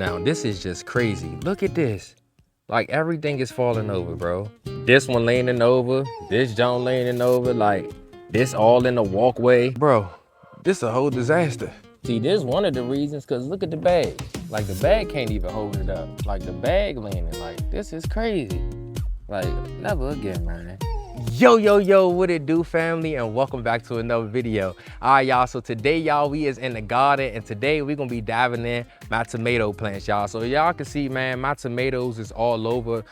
Now, this is just crazy. Look at this. Like, everything is falling over, bro. This one leaning over, this John leaning over, like, this all in the walkway. Bro, this a whole disaster. See, this one of the reasons, because look at the bag. Like, the bag can't even hold it up. Like, the bag leaning, like, this is crazy. Like, never again, man. Yo, what it do, family, and welcome back to another video. All right, y'all, so today, y'all, we is in the garden, and today we gonna be diving in my tomato plants, y'all. So y'all can see, man, my tomatoes is all over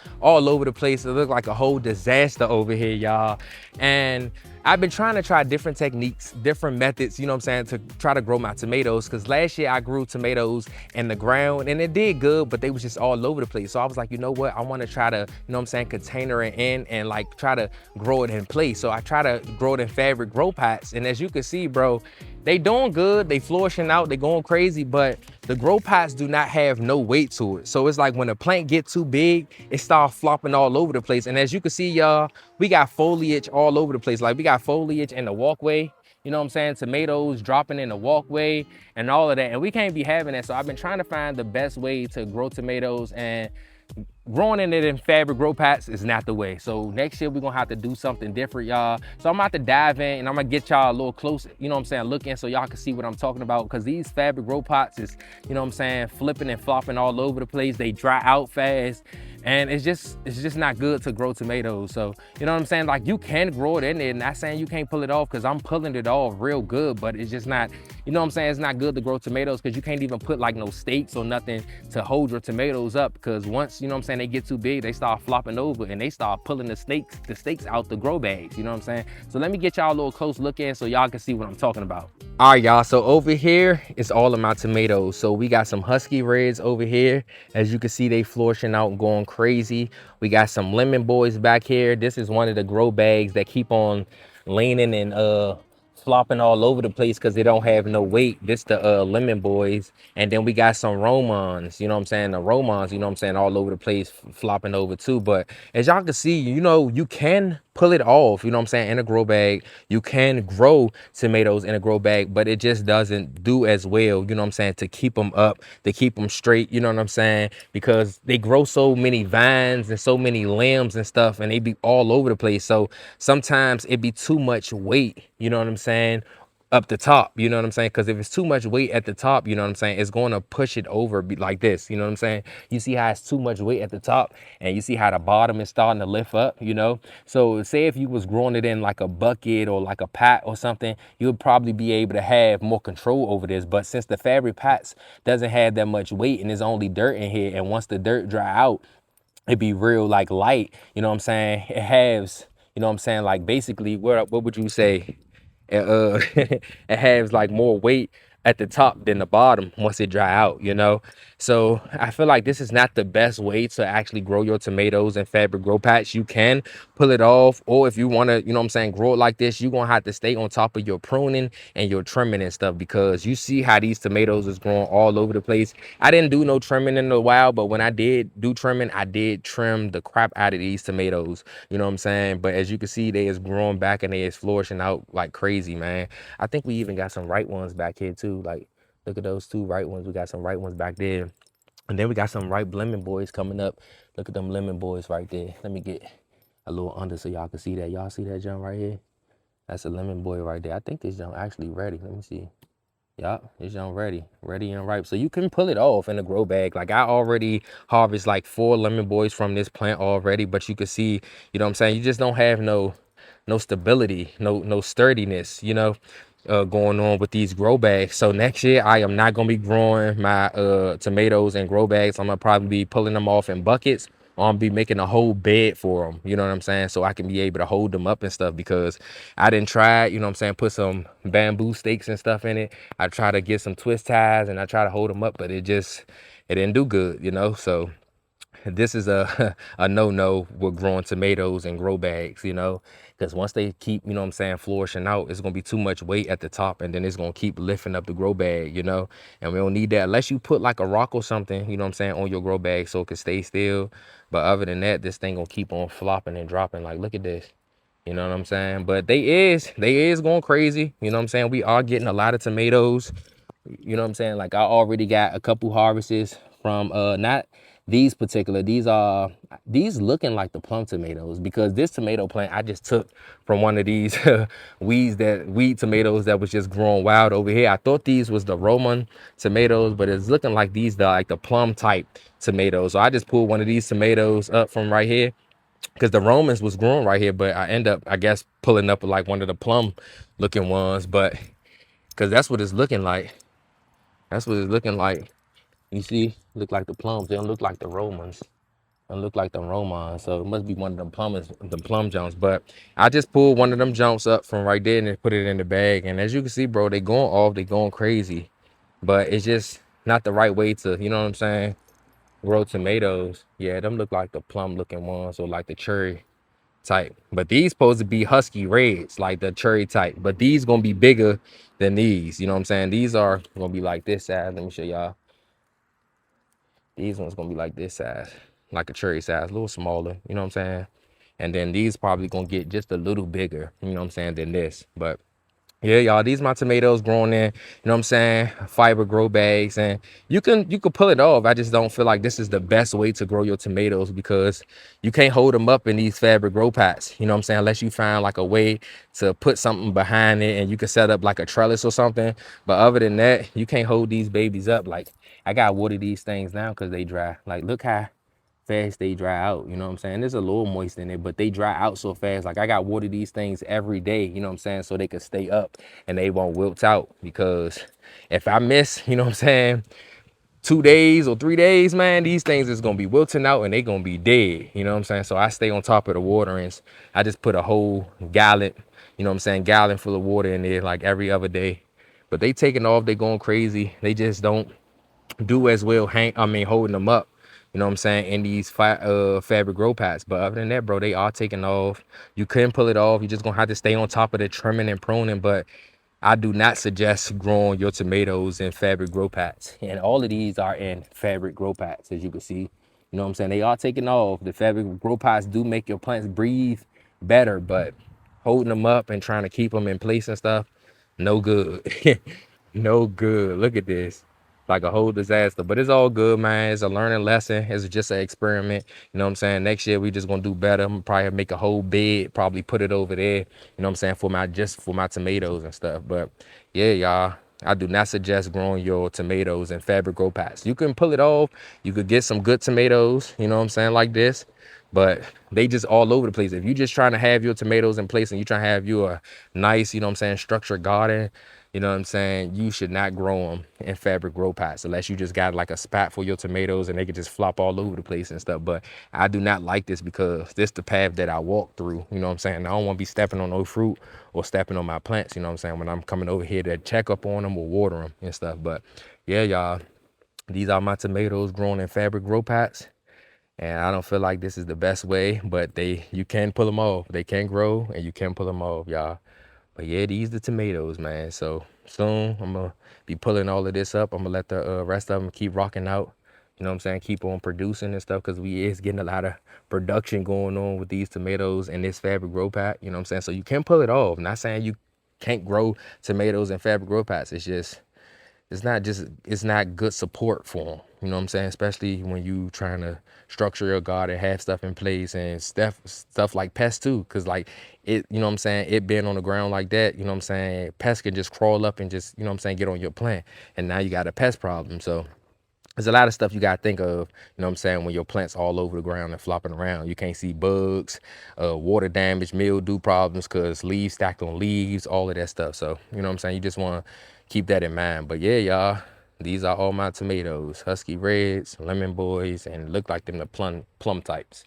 the place. It look like a whole disaster over here, y'all. And I've been trying to try different techniques, different methods, you know what I'm saying, to try to grow my tomatoes. Because last year I grew tomatoes in the ground and it did good, but they was just all over the place. So I was like, you know what? I want to try to, you know what I'm saying, container it in and like try to grow it in place. So I try to grow it in fabric grow pots. And as you can see, bro, they doing good, they flourishing out, they going crazy, but the grow pots do not have no weight to it. So it's like when a plant get too big, it start flopping all over the place. And as you can see, y'all, we got foliage all over the place. Like we got foliage in the walkway, you know what I'm saying? Tomatoes dropping in the walkway and all of that. And we can't be having that. So I've been trying to find the best way to grow tomatoes, and growing it in fabric grow pots is not the way. So next year we're gonna have to do something different, y'all. So I'm about to dive in and I'm gonna get y'all a little closer, you know what I'm saying, look in so y'all can see what I'm talking about. Because these fabric grow pots is, you know what I'm saying, flipping and flopping all over the place. They dry out fast. And it's just not good to grow tomatoes. So, you know what I'm saying? Like, you can grow it in there. Not saying you can't pull it off, because I'm pulling it off real good, but it's just not, you know what I'm saying? It's not good to grow tomatoes because you can't even put like no stakes or nothing to hold your tomatoes up. Because once, you know what I'm saying, they get too big, they start flopping over and they start pulling the stakes out the grow bags, you know what I'm saying? So let me get y'all a little close look in so y'all can see what I'm talking about. All right, y'all, so over here is all of my tomatoes. So we got some Husky Reds over here. As you can see, they flourishing out and going crazy. We got some Lemon Boys back here. This is one of the grow bags that keep on leaning and flopping all over the place because they don't have no weight. This the Lemon Boys. And then we got some Romans, you know what I'm saying? The Romans, you know what I'm saying, all over the place, flopping over too. But as y'all can see, you know, you can pull it off, you know what I'm saying, in a grow bag. You can grow tomatoes in a grow bag, but it just doesn't do as well, you know what I'm saying, to keep them up, to keep them straight, you know what I'm saying, because they grow so many vines and so many limbs and stuff, and they be all over the place. So sometimes it be too much weight, you know what I'm saying, up the top, you know what I'm saying? Because if it's too much weight at the top, you know what I'm saying, it's going to push it over like this, you know what I'm saying? You see how it's too much weight at the top, and you see how the bottom is starting to lift up, you know? So say if you was growing it in like a bucket or like a pot or something, you would probably be able to have more control over this. But since the fabric pots doesn't have that much weight and there's only dirt in here, and once the dirt dry out, it be real like light, you know what I'm saying? It has, you know what I'm saying, like basically, what would you say? It has like more weight at the top than the bottom once it dry out, you know? So I feel like this is not the best way to actually grow your tomatoes in fabric grow pots. You can pull it off, or if you want to, you know what I'm saying, grow it like this, you're gonna have to stay on top of your pruning and your trimming and stuff, because you see how these tomatoes is growing all over the place. I didn't do no trimming in a while, but when I did do trimming, I did trim the crap out of these tomatoes, you know what I'm saying? But as you can see, they is growing back and they is flourishing out like crazy, man. I think we even got some right ones back here too. Like, look at those two right ones. We got some right ones back there. And then we got some ripe lemon boys coming up. Look at them lemon boys right there. Let me get a little under so y'all can see that. Y'all see that jump right here? That's a lemon boy right there. I think this jump actually ready. Let me see. Yup, this jump ready and ripe. So you can pull it off in a grow bag. Like, I already harvest like 4 lemon boys from this plant already, but you can see, you know what I'm saying, you just don't have no stability, no sturdiness, you know, going on with these grow bags. So next year I am not gonna be growing my tomatoes in grow bags. I'm gonna probably be pulling them off in buckets, or I'm gonna be making a whole bed for them, you know what I'm saying, so I can be able to hold them up and stuff. Because I didn't try, you know what I'm saying, put some bamboo stakes and stuff in it. I try to get some twist ties and I try to hold them up, but it didn't do good, you know. So this is a a no-no with growing tomatoes in grow bags, you know, because once they keep, you know what I'm saying, flourishing out, it's gonna be too much weight at the top, and then it's gonna keep lifting up the grow bag, you know. And we don't need that unless you put like a rock or something, you know what I'm saying, on your grow bag so it can stay still. But other than that, this thing gonna keep on flopping and dropping. Like, look at this, you know what I'm saying? But they is going crazy, you know what I'm saying. We are getting a lot of tomatoes, you know what I'm saying. Like, I already got a couple harvests from not these particular, these looking like the plum tomatoes, because this tomato plant I just took from one of these weed tomatoes that was just growing wild over here. I thought these was the Roman tomatoes, but it's looking like these the like the plum type tomatoes. So I just pulled one of these tomatoes up from right here, because the Romans was growing right here, but I end up, I guess, pulling up like one of the plum looking ones. But because that's what it's looking like. That's what it's looking like. You see, look like the plums. They don't look like the Romans. They don't look like the Romans. So it must be one of them plumbers, the plum jumps. But I just pulled one of them jumps up from right there and then put it in the bag. And as you can see, bro, they going off. They going crazy. But it's just not the right way to, you know what I'm saying, grow tomatoes. Yeah, them look like the plum looking ones, or like the cherry type. But these supposed to be husky reds, like the cherry type. But these gonna be bigger than these. You know what I'm saying? These are gonna be like this size. Let me show y'all. These ones gonna be like this size, like a cherry size, a little smaller. You know what I'm saying? And then these probably gonna get just a little bigger. You know what I'm saying? Than this. But yeah, y'all, these my tomatoes growing in, you know what I'm saying, fiber grow bags, and you can pull it off. I just don't feel like this is the best way to grow your tomatoes, because you can't hold them up in these fabric grow pots, you know what I'm saying, unless you find like a way to put something behind it and you can set up like a trellis or something. But other than that, you can't hold these babies up. Like, I got water these things now because they dry. Like, look how fast they dry out, you know what I'm saying? There's a little moist in it, but they dry out so fast. Like, I got water these things every day, you know what I'm saying, so they could stay up and they won't wilt out. Because if I miss, you know what I'm saying, 2 days or 3 days, man, these things is gonna be wilting out and they gonna be dead, you know what I'm saying? So I stay on top of the waterings. I just put a whole gallon, you know what I'm saying, gallon full of water in there like every other day. But they taking off, they going crazy. They just don't do as well holding them up, you know what I'm saying, in these fabric grow pots. But other than that, bro, they are taking off. You couldn't pull it off. You just gonna have to stay on top of the trimming and pruning. But I do not suggest growing your tomatoes in fabric grow pots. And all of these are in fabric grow pots, as you can see. You know what I'm saying? They are taking off. The fabric grow pots do make your plants breathe better, but holding them up and trying to keep them in place and stuff, no good. No good. Look at this. Like a whole disaster. But it's all good, man. It's a learning lesson. It's just an experiment. You know what I'm saying? Next year we just gonna do better. I'm gonna probably make a whole bed, probably put it over there. You know what I'm saying? For my tomatoes and stuff. But yeah, y'all, I do not suggest growing your tomatoes in fabric grow pots. You can pull it off. You could get some good tomatoes, you know what I'm saying, like this. But they just all over the place. If you just trying to have your tomatoes in place and you trying to have you a nice, you know what I'm saying, structured garden, you know what I'm saying, you should not grow them in fabric grow pots unless you just got like a spot for your tomatoes and they could just flop all over the place and stuff. But I do not like this because this the path that I walk through. You know what I'm saying? I don't want to be stepping on no fruit or stepping on my plants, you know what I'm saying, when I'm coming over here to check up on them or water them and stuff. But yeah, y'all, these are my tomatoes growing in fabric grow pots. And I don't feel like this is the best way, but you can pull them off. They can grow and you can pull them off, y'all. But yeah, these the tomatoes, man. So soon I'm gonna be pulling all of this up. I'm gonna let the rest of them keep rocking out. You know what I'm saying? Keep on producing and stuff, because we is getting a lot of production going on with these tomatoes and this fabric grow pot. You know what I'm saying? So you can pull it off. I'm not saying you can't grow tomatoes in fabric grow pots. It's not good support for them. You know what I'm saying? Especially when you trying to structure your garden, have stuff in place and stuff like pests too. Cause like it, you know what I'm saying? It being on the ground like that, you know what I'm saying? Pests can just crawl up and just, you know what I'm saying, get on your plant. And now you got a pest problem. So there's a lot of stuff you got to think of, you know what I'm saying, when your plants all over the ground and flopping around. You can't see bugs, water damage, mildew problems, because leaves stacked on leaves, all of that stuff. So, you know what I'm saying, you just want to keep that in mind. But yeah, y'all, these are all my tomatoes, Husky Reds, Lemon Boys, and look like them the plum types.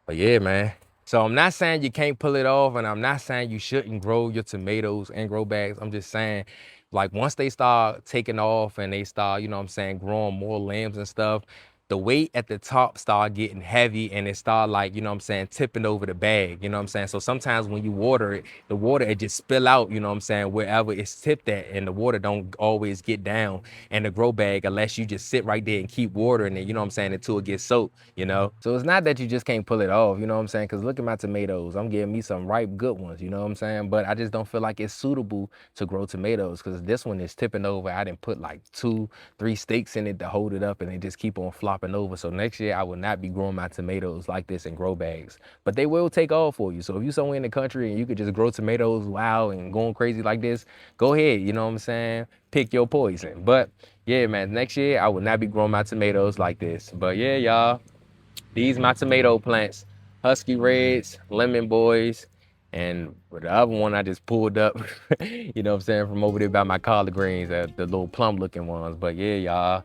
But yeah, man. So I'm not saying you can't pull it off, and I'm not saying you shouldn't grow your tomatoes in grow bags. I'm just saying, like, once they start taking off and they start, you know what I'm saying, growing more limbs and stuff, the weight at the top start getting heavy and it start like, you know what I'm saying, tipping over the bag, you know what I'm saying? So sometimes when you water it, the water, it just spill out, you know what I'm saying, wherever it's tipped at, and the water don't always get down in the grow bag unless you just sit right there and keep watering it, you know what I'm saying, until it gets soaked, you know? So it's not that you just can't pull it off, you know what I'm saying? Because look at my tomatoes. I'm getting me some ripe good ones, you know what I'm saying? But I just don't feel like it's suitable to grow tomatoes because this one is tipping over. I didn't put like 2-3 stakes in it to hold it up and they just keep on flopping over. So next year I will not be growing my tomatoes like this in grow bags, but they will take off for you. So if you're somewhere in the country and you could just grow tomatoes, wow, and going crazy like this, go ahead, you know what I'm saying? Pick your poison. But yeah, man, next year I will not be growing my tomatoes like this. But yeah, y'all, these my tomato plants, Husky Reds, Lemon Boys, and the other one I just pulled up, you know what I'm saying, from over there by my collard greens, the little plum looking ones. But yeah, y'all,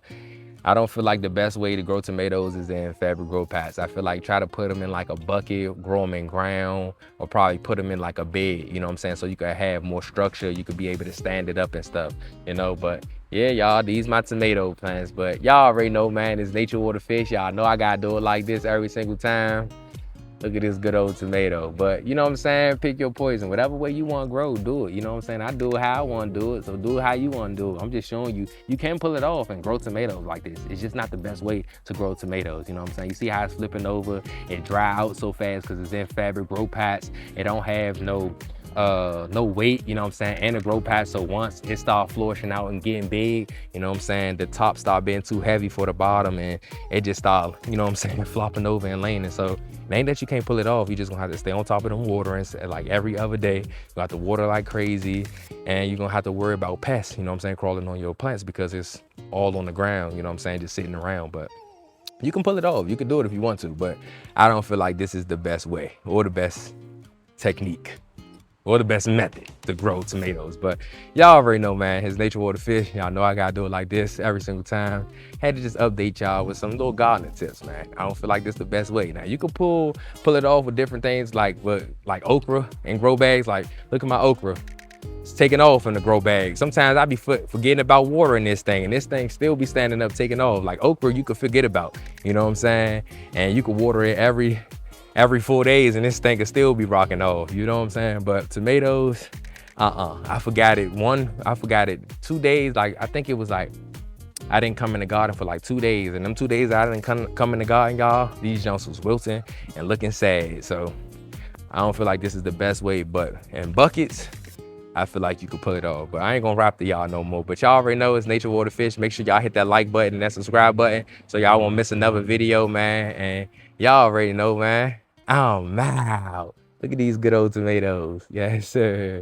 I don't feel like the best way to grow tomatoes is in fabric grow pots. I feel like try to put them in like a bucket, grow them in ground, or probably put them in like a bed, you know what I'm saying? So you could have more structure, you could be able to stand it up and stuff, you know? But yeah, y'all, these my tomato plants. But y'all already know, man, it's nature water fish. Y'all know I gotta do it like this every single time. Look at this good old tomato. But you know what I'm saying? Pick your poison. Whatever way you want to grow, do it. You know what I'm saying? I do it how I want to do it. So do it how you want to do it. I'm just showing you, you can pull it off and grow tomatoes like this. It's just not the best way to grow tomatoes. You know what I'm saying? You see how it's flipping over? It dry out so fast because it's in fabric grow pots. It don't have no weight, you know what I'm saying, and a grow pot. So once it start flourishing out and getting big, you know what I'm saying, the top start being too heavy for the bottom and it just start, you know what I'm saying, flopping over and laying. And so it ain't that you can't pull it off, you just gonna have to stay on top of them watering like every other day. You have to water like crazy and you're gonna have to worry about pests, you know what I'm saying, crawling on your plants because it's all on the ground, you know what I'm saying, just sitting around. But you can pull it off, you can do it if you want to, but I don't feel like this is the best way or the best technique or the best method to grow tomatoes. But y'all already know, man, his nature water fish. Y'all know I gotta do it like this every single time. Had to just update y'all with some little gardening tips, man. I don't feel like this the best way. Now you can pull it off with different things like okra and grow bags. Like look at my okra. It's taking off in the grow bag. Sometimes I be forgetting about watering this thing and this thing still be standing up, taking off. Like okra, you could forget about, you know what I'm saying? And you could water it every 4 days and this thing could still be rocking off, you know what I'm saying? But tomatoes, I forgot it. I forgot it 2 days. Like, I think it was like, I didn't come in the garden for like 2 days. And them 2 days I didn't come in the garden, y'all, these junks was wilting and looking sad. So I don't feel like this is the best way, but in buckets, I feel like you could pull it off. But I ain't gonna rap to y'all no more. But y'all already know it's Nature Water Fish. Make sure y'all hit that like button and that subscribe button so y'all won't miss another video, man. And y'all already know, man, I'm out. Look at these good old tomatoes. Yes, sir.